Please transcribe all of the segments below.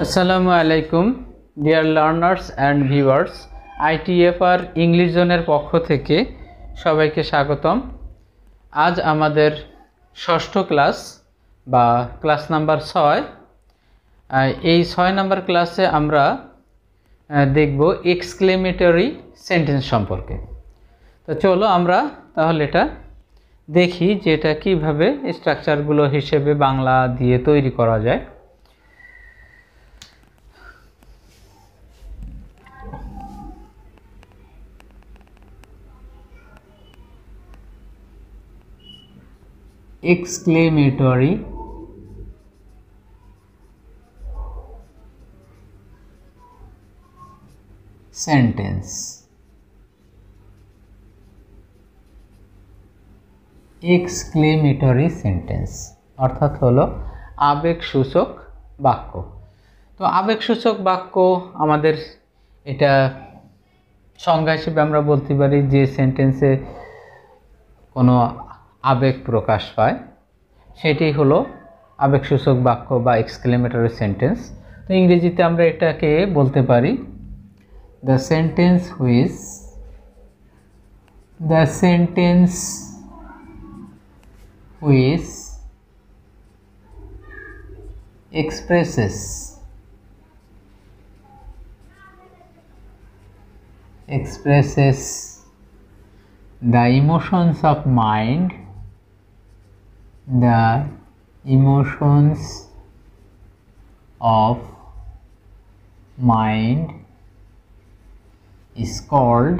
আসসালামু আলাইকুম dear learners and viewers, ITFR English জোনের পক্ষ থেকে সবাইকে স্বাগতম। আজ আমাদের ষষ্ঠ ক্লাস বা ক্লাস নাম্বার 6। এই 6 নাম্বার ক্লাসে আমরা দেখব এক্সক্লেমেটরি সেন্টেন্স সম্পর্কে। তো চলো আমরা তাহলে এটা দেখি যে এটা কীভাবে স্ট্রাকচারগুলো হিসেবে বাংলা দিয়ে তৈরি করা যায়। Exclamatory sentence. Exclamatory sentence অর্থাৎ হলো আবেগসূচক বাক্য। তো আবেগসূচক বাক্য আমাদের এটা সংজ্ঞা হিসেবে আমরা বলতে পারি যে সেন্টেন্সে কোনো আবেগ প্রকাশ পায় সেটি হলো আবেগসূচক বাক্য বা এক্সক্লেমেটরি সেন্টেন্স। তো ইংরেজিতে আমরা এটাকে বলতে পারি the sentence which expresses the emotions of mind, is called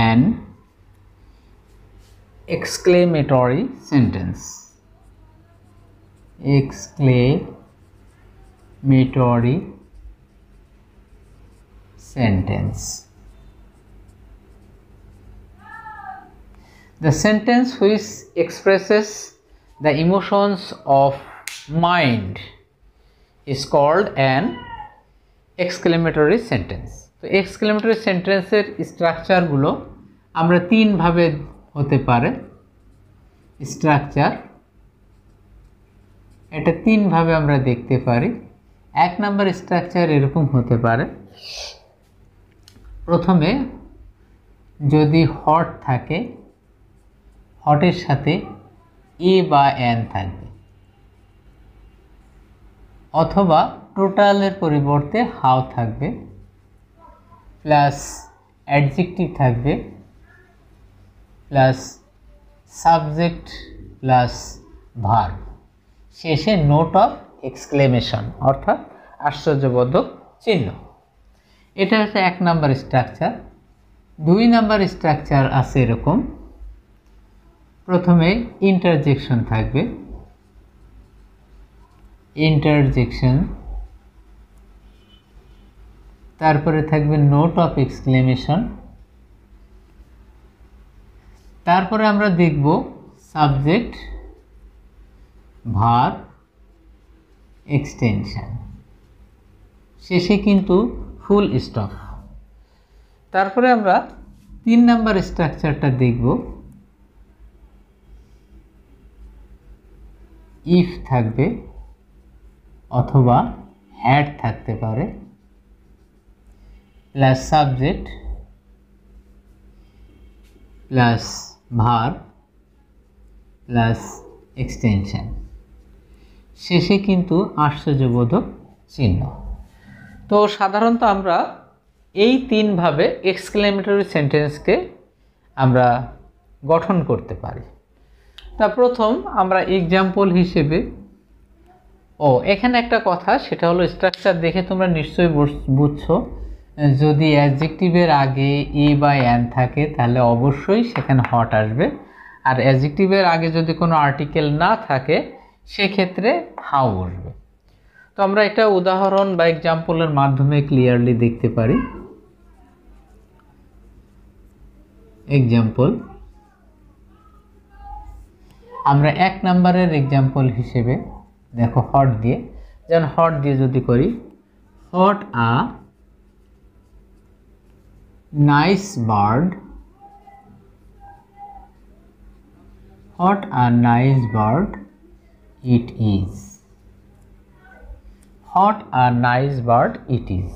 an exclamatory sentence. Exclamatory sentence. The sentence which expresses the emotions of mind is called an exclamatory sentence. তো exclamatory সেন্টেন্সের স্ট্রাকচারগুলো আমরা তিন ভাবে হতে পারে। স্ট্রাকচার এটা তিন ভাবে আমরা দেখতে পারি। এক নাম্বার স্ট্রাকচার এরকম হতে পারে, প্রথমে যদি হট থাকে, হটের সাথে এ বা এন থাকবে, অথবা টোটালের পরিবর্তে হাউ থাকবে, প্লাস অ্যাডজেক্টিভ থাকবে, প্লাস সাবজেক্ট প্লাস ভার্ব, শেষে নোট অফ এক্সক্লেমেশন অর্থাৎ আশ্চর্যবোধক চিহ্ন। এটা হচ্ছে এক নাম্বার স্ট্রাকচার। দুই নাম্বার স্ট্রাকচার আছে এরকম, প্রথমে ইন্টারজেকশন থাকবে, তারপরে থাকবে নোট অফ এক্সক্লেমেশন, তারপরে আমরা দেখব সাবজেক্ট ভার্ব এক্সটেনশন, শেষে কিন্তু ফুল স্টপ। তারপরে আমরা তিন নাম্বার স্ট্রাকচারটা দেখব, ইফ থাকবে অথবা হ্যাড থাকতে পারে, plus subject plus verb plus extension, শেষে কিন্তু আশ্চর্যবোধক চিহ্ন। তো সাধারণত আমরা এই তিনভাবে এক্সক্লেমেটরি সেন্টেন্সকে আমরা গঠন করতে পারি। তা প্রথম আমরা এক্সাম্পল হিসেবে এখানে একটা কথা, সেটা হলো স্ট্রাকচার দেখে তোমরা নিশ্চয়ই বুঝছো, যদি অ্যাডজেক্টিভের আগে এ বা এন থাকে তাহলে অবশ্যই সেখানে হট আসবে, আর অ্যাডজেক্টিভের আগে যদি কোনো আর্টিকেল না থাকে সেক্ষেত্রে হাউ আসবে। তো আমরা একটা উদাহরণ বা এক্সাম্পলের মাধ্যমে ক্লিয়ারলি দেখতে পারি। এক্সাম্পল আমরা এক নাম্বারের এক্সাম্পল হিসেবে দেখো হট দিয়ে, যেমন হট দিয়ে যদি করি, hot a nice bird what a nice bird it is. What a nice bird it is,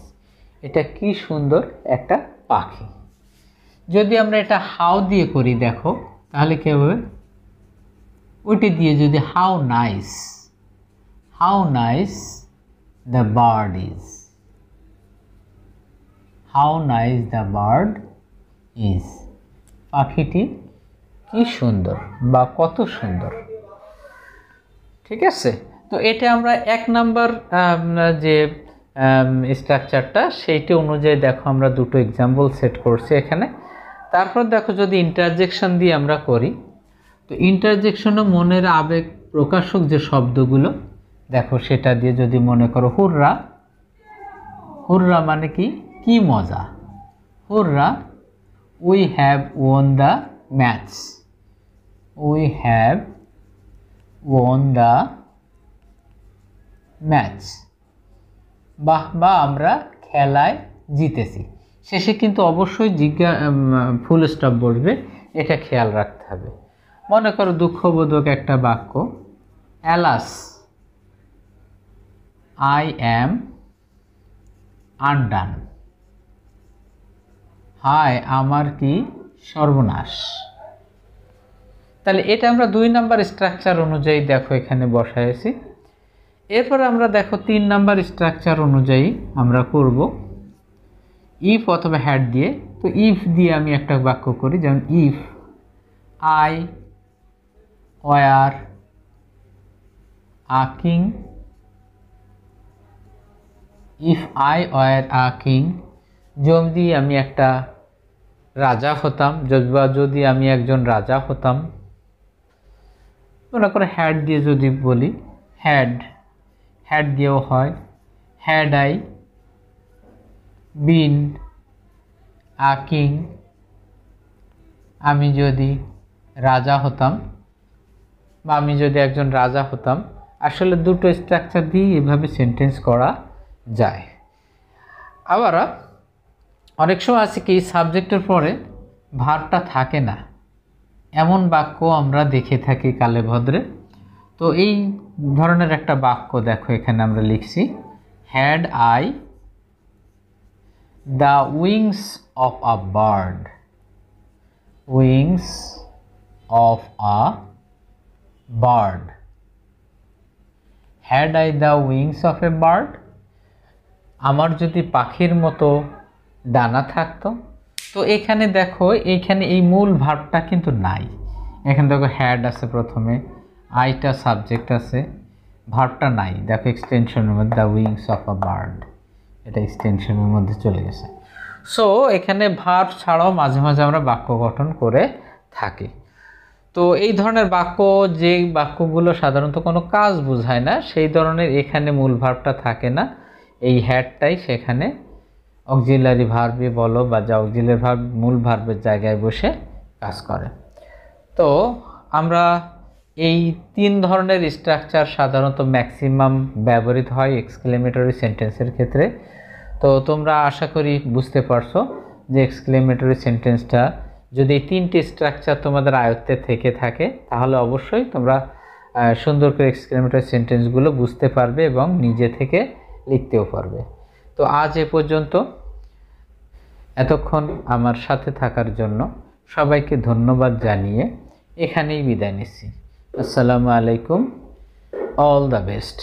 এটা কি সুন্দর একটা পাখি। যদি আমরা এটা হাউ দিয়ে করি দেখো তাহলে কি হবে, ওইটি দিয়ে যদি how nice the bird is, how nice the bird is, পাখিটি কি সুন্দর বা কত সুন্দর। ঠিক আছে, তো এটা আমরা 1 নাম্বার যে স্ট্রাকচারটা সেইটি অনুযায়ী দেখো আমরা দুটো এক্সাম্পল সেট করছি এখানে। তারপর দেখো যদি ইন্টারজেকশন দিয়ে আমরা করি, তো ইন্টারজেকশনে মনের আবেগ প্রকাশক যে শব্দগুলো দেখো সেটা দিয়ে যদি মনে করো হুররা, হুররা মানে কি, কি মজা। হুররা, we have won the match, we have won the match. বাহ বা আমরা খেলায় জিতেছি। শেষে কিন্তু অবশ্যই ফুল স্টপ বসবে, এটা খেয়াল রাখতে হবে। মনে করো দুঃখবোধক একটা বাক্য, অ্যালাস আই অ্যাম আনডান, হায় আমার কি সর্বনাশ। তাহলে এটা আমরা 2 নাম্বার স্ট্রাকচার অনুযায়ী দেখো এখানে বসাইছি। এরপর আমরা দেখো 3 নাম্বার স্ট্রাকচার অনুযায়ী আমরা করব ইফ অথবা হ্যাড দিয়ে। তো ইফ দিয়ে আমি একটা বাক্য করি, যেমন if I were a king, if I were a king, যদি আমি একটা রাজা হতাম, যদি আমি একজন রাজা হতাম। মনে করো হ্যাড দিয়ে যদি বলি, হ্যাড দিয়েও হয়, had I been a king, আমি যদি রাজা হতাম বা আমি যদি একজন রাজা হতাম। আসলে দুটো স্ট্রাকচার দিয়ে এভাবে সেন্টেন্স করা যায়। আবার অনেক সময় আছে কি সাবজেক্টের পরে ভার্বটা থাকে না, এমন বাক্য আমরা দেখে থাকি কালে ভদ্রে। তো এই ধরনের একটা বাক্য দেখো এখানে আমরা লিখছি, had I the wings of a bird, wings of a bird, had I the wings of a bird, আমার যদি পাখির মতো ডানা থাকতো। তো এখানে দেখো এইখানে এই মূল ভার্বটা কিন্তু নাই, এখানে দেখো হ্যাড আছে প্রথমে, আইটা সাবজেক্ট আছে, ভার্বটা নাই। দেখো এক্সটেনশনের মধ্যে the wings of a bird, এটা এক্সটেনশনের মধ্যে চলে গেছে। সো এখানে ভার্ব ছাড়াও মাঝে মাঝে আমরা বাক্য গঠন করে থাকি। তো এই ধরনের বাক্য, যে বাক্যগুলো সাধারণত কোনো কাজ বোঝায় না, সেই ধরনের এখানে মূল ভার্বটা থাকে না, এই হ্যাডটাই সেখানে অক্সিলারি ভার্বে বলো বা যা অক্সিলারি ভার্ব মূল ভার্বের জায়গায় বসে কাজ করে। তো আমরা এই 3 ধরনের স্ট্রাকচার সাধারণত ম্যাক্সিমাম ব্যবহৃত হয় এক্সক্লেমেটরি সেন্টেন্সের ক্ষেত্রে। তো তোমরা আশা করি বুঝতে পারছো যে এক্সক্লেমেটরি সেন্টেন্সটা যদি এই 3টি স্ট্রাকচার তোমাদের আয়ত্তে থেকে থাকে তাহলে অবশ্যই তোমরা সুন্দর করে এক্সক্লেমেটরি সেন্টেন্সগুলো বুঝতে পারবে এবং নিজে থেকে লিখতেও পারবে। তো আজ এ পর্যন্ত, এতক্ষণ আমার সাথে থাকার জন্য সবাইকে ধন্যবাদ জানিয়ে এখানেই বিদায় নিচ্ছি। আসসালামু আলাইকুম, অল দ্য বেস্ট।